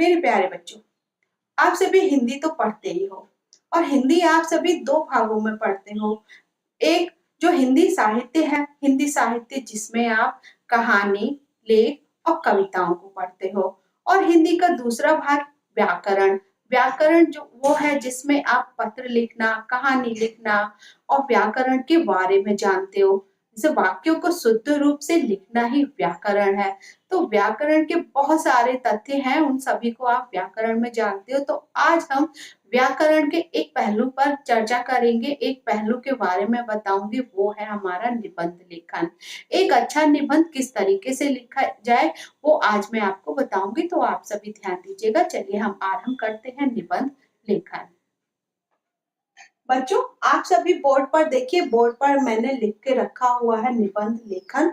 मेरे प्यारे बच्चों, आप सभी हिंदी तो पढ़ते ही हो और हिंदी आप सभी दो भागों में पढ़ते हो। एक जो हिंदी साहित्य है, हिंदी साहित्य जिसमें आप कहानी, लेख और कविताओं को पढ़ते हो, और हिंदी का दूसरा भाग व्याकरण। व्याकरण जो वो है जिसमें आप पत्र लिखना, कहानी लिखना और व्याकरण के बारे में जानते हो। जैसे वाक्यों को शुद्ध रूप से लिखना ही व्याकरण है। तो व्याकरण के बहुत सारे तथ्य हैं, उन सभी को आप व्याकरण में जानते हो। तो आज हम व्याकरण के एक पहलू पर चर्चा करेंगे, एक पहलू के बारे में बताऊंगी, वो है हमारा निबंध लेखन। एक अच्छा निबंध किस तरीके से लिखा जाए वो आज मैं आपको बताऊंगी, तो आप सभी ध्यान दीजिएगा। चलिए हम आरंभ करते हैं निबंध लेखन। बच्चों, आप सभी बोर्ड पर देखिए, बोर्ड पर मैंने लिख के रखा हुआ है निबंध लेखन।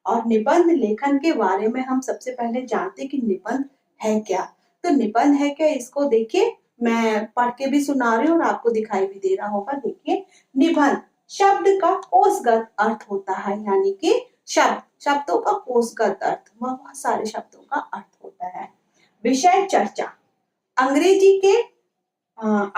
और निबंध लेखन के बारे में हम सबसे पहले जानते कि निबंध है क्या। तो निबंध है क्या, इसको देखिए, मैं पढ़ के भी सुना रही हूँ और आपको दिखाई भी दे रहा होगा। देखिए, निबंध शब्द का कोषगत अर्थ होता है, यानी कि शब्दों का कोषगत अर्थ, बहुत सारे शब्दों का अर्थ होता है। विषय चर्चा, अंग्रेजी के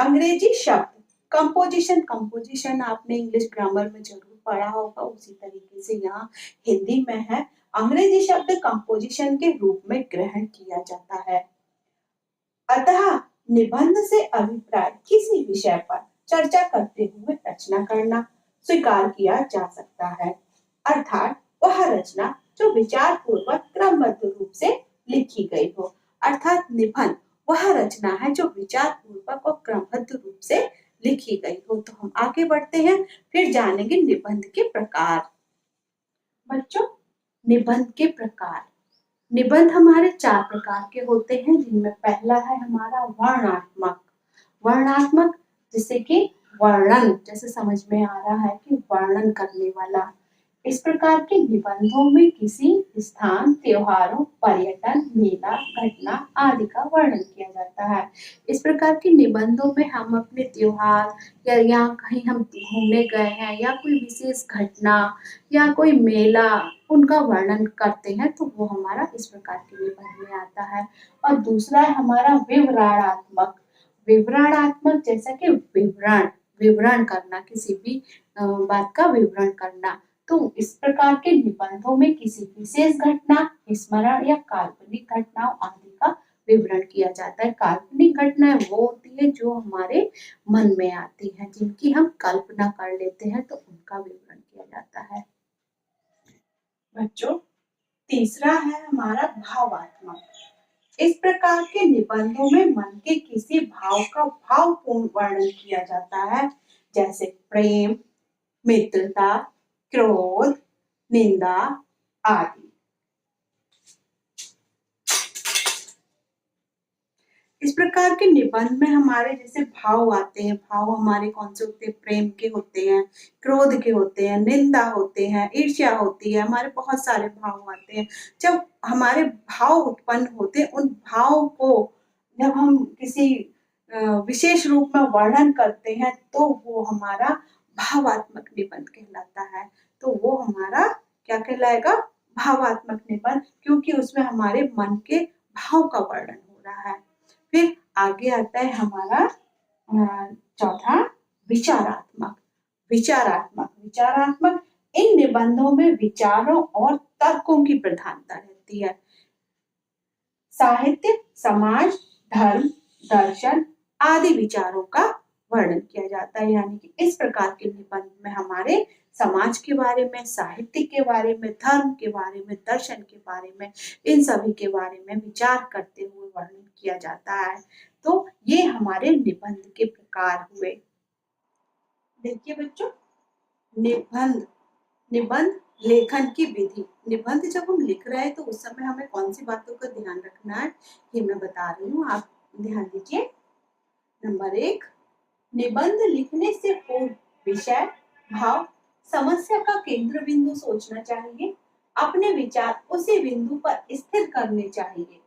अंग्रेजी शब्द कंपोजिशन। कंपोजिशन आपने इंग्लिश ग्रामर में जरूर पढ़ा होगा, उसी तरीके से यहाँ हिंदी में है। अंग्रेजी शब्द कंपोजिशन के रूप में ग्रहण किया जाता है। अतः निबंध से अभिप्राय किसी विषय पर चर्चा करते हुए रचना करना स्वीकार किया जा सकता है। अर्थात वह रचना जो विचार पूर्वक क्रमबद्ध रूप से लिखी गई हो। अर्थात निबंध वह रचना है जो विचार पूर्वक और क्रमबद्ध रूप से लिखी गई हो। तो हम आगे बढ़ते हैं, फिर जानेंगे निबंध के प्रकार। बच्चों, निबंध के प्रकार, निबंध हमारे 4 प्रकार के होते हैं, जिनमें पहला है हमारा वर्णनात्मक। वर्णनात्मक जिसे कि वर्णन, जैसे समझ में आ रहा है कि वर्णन करने वाला। इस प्रकार के निबंधों में किसी स्थान, त्योहारों, पर्यटन, मेला, घटना आदि का वर्णन किया जाता है। इस प्रकार के निबंधों में हम अपने त्योहार या कहीं हम घूमने गए हैं या कोई विशेष घटना या कोई मेला, उनका वर्णन करते हैं, तो वो हमारा इस प्रकार के निबंध में आता है। और दूसरा है हमारा विवरणात्मक। विवरणात्मक जैसा कि विवरण करना, किसी भी बात का विवरण करना। तो इस प्रकार के निबंधों में किसी विशेष घटना, स्मरण या काल्पनिक घटनाओं आदि का विवरण किया जाता है। काल्पनिक घटनाएं वो होती है जो हमारे मन में आती हैं, जिनकी हम कल्पना कर लेते हैं, तो उनका विवरण किया जाता है। बच्चों, तीसरा है हमारा भावात्मक। इस प्रकार के निबंधों में मन के किसी भाव का भावपूर्ण वर्णन किया जाता है, जैसे प्रेम, मित्रता, क्रोध, निंदा आदि। इस प्रकार के निबंध में हमारे जैसे भाव आते हैं। भाव हमारे कौन से होते हैं? प्रेम के होते हैं, क्रोध के होते हैं, निंदा होते हैं, ईर्ष्या होती है, हमारे बहुत सारे भाव आते हैं। जब हमारे भाव उत्पन्न होते हैं, उन भाव को जब हम किसी विशेष रूप में वर्णन करते हैं, तो वो हमारा भावात्मक निबंध कहलाता है। तो वो हमारा क्या कहलाएगा? भावात्मक निबंध, क्योंकि उसमें हमारे मन के भाव का वर्णन हो रहा है। फिर आगे आता है हमारा चौथा विचारात्मक। विचारात्मक इन निबंधों में विचारों और तर्कों की प्रधानता रहती है। साहित्य, समाज, धर्म, दर्शन आदि विचारों का वर्णन किया जाता है। यानी कि इस प्रकार के निबंध में हमारे समाज के बारे में, साहित्य के बारे में, धर्म के बारे में, दर्शन के बारे में, इन सभी के बारे में विचार करते हुए वर्णन किया जाता है। तो ये हमारे निबंध के प्रकार हुए। देखिए बच्चों, निबंध लेखन की विधि। निबंध जब हम लिख रहे हैं तो उस समय हमें कौन सी बातों का ध्यान रखना है, ये मैं बता रही हूँ, आप ध्यान दीजिए। नंबर 1, निबंध लिखने से पूर्व विषय, भाव, समस्या का केंद्र बिंदु सोचना चाहिए। अपने विचार उसी बिंदु पर स्थिर करने चाहिए।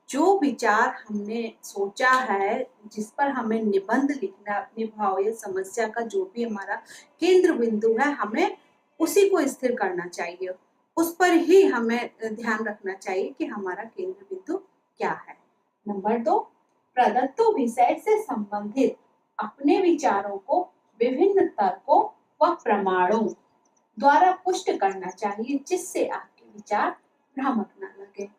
जो विचार हमने सोचा है, जिस पर हमें निबंध लिखना है, अपने भाव या समस्या का जो भी हमारा केंद्र बिंदु है, हमें उसी को स्थिर करना चाहिए। उस पर ही हमें ध्यान रखना चाहिए कि हमारा केंद्र बिंदु क्या है। नंबर 2, प्रदत्त विषय से संबंधित अपने विचारों को विभिन्न तर्कों व प्रमाणों द्वारा पुष्ट करना चाहिए, जिससे आपके विचार भ्रामक न लगे।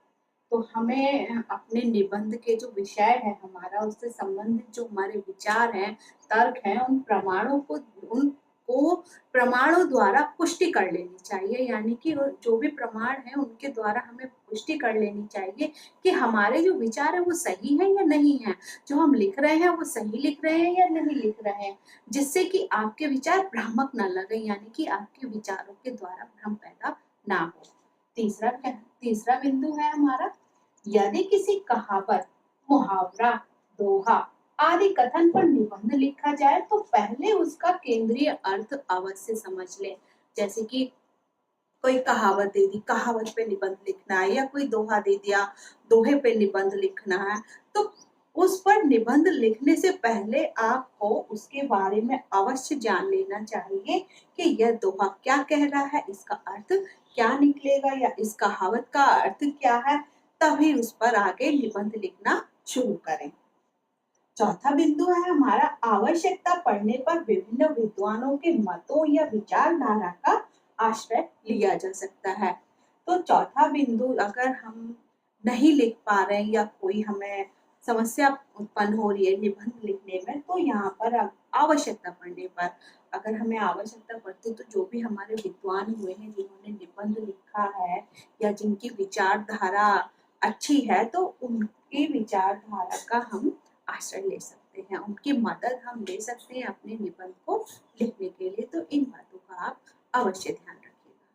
तो हमें अपने निबंध के जो विषय है हमारा, उससे संबंधित जो हमारे विचार हैं, तर्क हैं, उनको प्रमाणों द्वारा पुष्टि कर लेनी चाहिए। यानी कि जो भी प्रमाण है उनके द्वारा हमें पुष्टि कर लेनी चाहिए कि हमारे जो विचार है वो सही है या नहीं है, जो हम लिख रहे हैं वो सही लिख रहे हैं या नहीं लिख रहे हैं, जिससे कि आपके विचार भ्रामक न लगे, यानी कि आपके विचारों के द्वारा भ्रम पैदा ना हो। तीसरा बिंदु है हमारा, यदि किसी कहावत, मुहावरा, दोहा आदि कथन पर निबंध लिखा जाए तो पहले उसका केंद्रीय अर्थ अवश्य समझ लें। जैसे कि कोई कहावत दे दी, कहावत पे निबंध लिखना है, या कोई दोहा दे दिया, दोहे पे निबंध लिखना है, तो उस पर निबंध लिखने से पहले आपको उसके बारे में अवश्य जान लेना चाहिए कि यह दोहा क्या कह रहा है, इसका अर्थ क्या निकलेगा, या इस कहावत का अर्थ क्या है, तभी उस पर आगे निबंध लिखना शुरू करें। चौथा बिंदु है हमारा, आवश्यकता पड़ने पर विभिन्न विद्वानों के मतों या विचारधारा का आश्रय लिया जा सकता है। तो चौथा बिंदु, अगर हम नहीं लिख पा रहे हैं या कोई हमें समस्या उत्पन्न हो रही है निबंध लिखने में, तो यहाँ पर आवश्यकता पड़ने पर, अगर हमें आवश्यकता पड़ती तो जो भी हमारे विद्वान हुए हैं जिन्होंने निबंध लिखा है या जिनकी विचारधारा अच्छी है, तो उनकी विचारधारा का हम आश्रय ले सकते हैं, उनकी मदद हम ले सकते हैं अपने निबंध को लिखने के लिए। तो इन बातों का आप अवश्य ध्यान रखिएगा।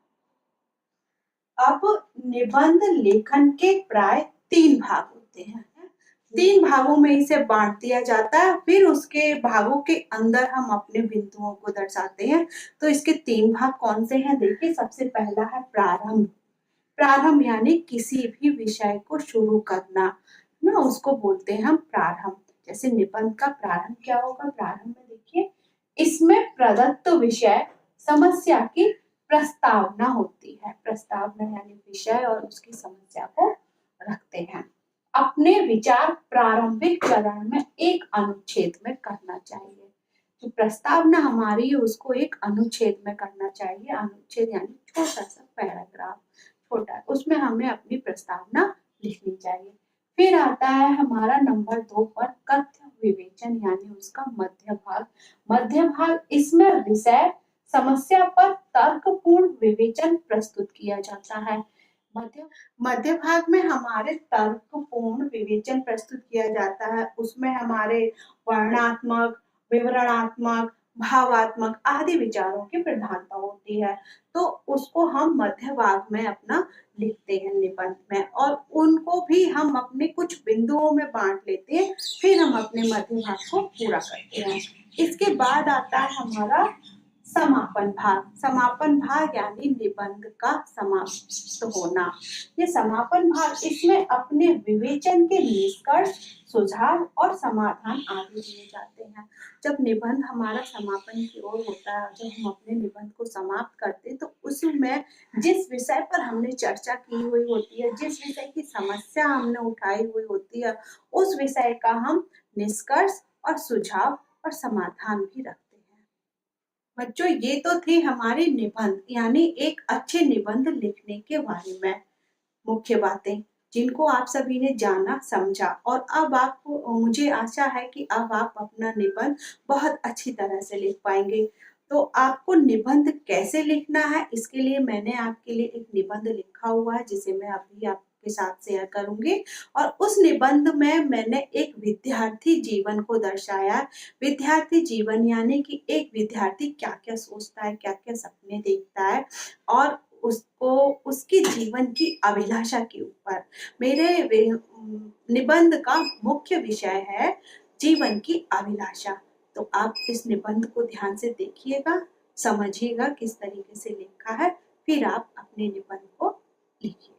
अब निबंध लेखन के प्राय 3 भाग होते हैं। 3 भागों में इसे बांट दिया जाता है, फिर उसके भागों के अंदर हम अपने बिंदुओं को दर्शाते हैं। तो इसके 3 भाग कौन से हैं? देखिए, सबसे पहला है प्रारंभ। प्रारंभ यानी किसी भी विषय को शुरू करना ना, उसको बोलते हैं हम प्रारंभ। जैसे निबंध का प्रारंभ क्या होगा? प्रारंभ में देखिए, इसमें प्रदत्त विषय समस्या की प्रस्तावना होती है। प्रस्तावना यानी विषय और उसकी समस्या को रखते हैं। अपने विचार प्रारंभिक चरण में एक अनुच्छेद में करना चाहिए। जो प्रस्तावना हमारी है उसको एक अनुच्छेद में करना चाहिए। अनुच्छेद यानी छोटा सा पैराग्राफ, छोटा, उसमें हमें अपनी प्रस्तावना लिखनी चाहिए। फिर आता है हमारा नंबर 2 पर कथ्य विवेचन यानी उसका मध्य भाग। मध्य भाग, इसमें विषय समस्या पर तर्कपूर्ण विवेचन प्रस्तुत किया जाता है। मध्य भाग में हमारे तर्कपूर्ण विवेचन प्रस्तुत किया जाता है। उसमें हमारे वर्णनात्मक, विवरणात्मक, भावात्मक आदि विचारों की प्रधानता होती है। तो उसको हम मध्य भाग में अपना लिखते हैं निबंध में, और उनको भी हम अपने कुछ बिंदुओं में बांट लेते हैं, फिर हम अपने मध्य भाग को पूरा करते हैं। इसके बाद आता है हमारा समापन भाग। समापन भाग यानी निबंध का समाप्त होना। ये समापन भाग, इसमें अपने विवेचन के निष्कर्ष, सुझाव और समाधान आदि दिए जाते हैं। जब निबंध हमारा समापन की ओर होता है, जब हम अपने निबंध को समाप्त करते हैं, तो उसमें जिस विषय पर हमने चर्चा की हुई होती है, जिस विषय की समस्या हमने उठाई हुई होती है, उस विषय का हम निष्कर्ष और सुझाव और समाधान भी रखते हैं। बच्चों, ये तो थी हमारी निबंध यानी एक अच्छे निबंध लिखने के बारे में मुख्य बातें, जिनको आप सभी ने जाना, समझा, और अब आपको, मुझे आशा है कि अब आप अपना निबंध बहुत अच्छी तरह से लिख पाएंगे। तो आपको निबंध कैसे लिखना है, इसके लिए मैंने आपके लिए एक निबंध लिखा हुआ है, जिसे मैं अभी आपके साथ शेयर करूंगी। और उस निबंध में मैंने एक विद्यार्थी जीवन को दर्शाया। विद्यार्थी जीवन यानी कि एक विद्यार्थी क्या क्या सोचता है, क्या क्या सपने देखता है, और उसको उसकी जीवन की अभिलाषा के ऊपर। मेरे निबंध का मुख्य विषय है जीवन की अभिलाषा। तो आप इस निबंध को ध्यान से देखिएगा, समझिएगा किस तरीके से लिखा है, फिर आप अपने निबंध को लिखिए।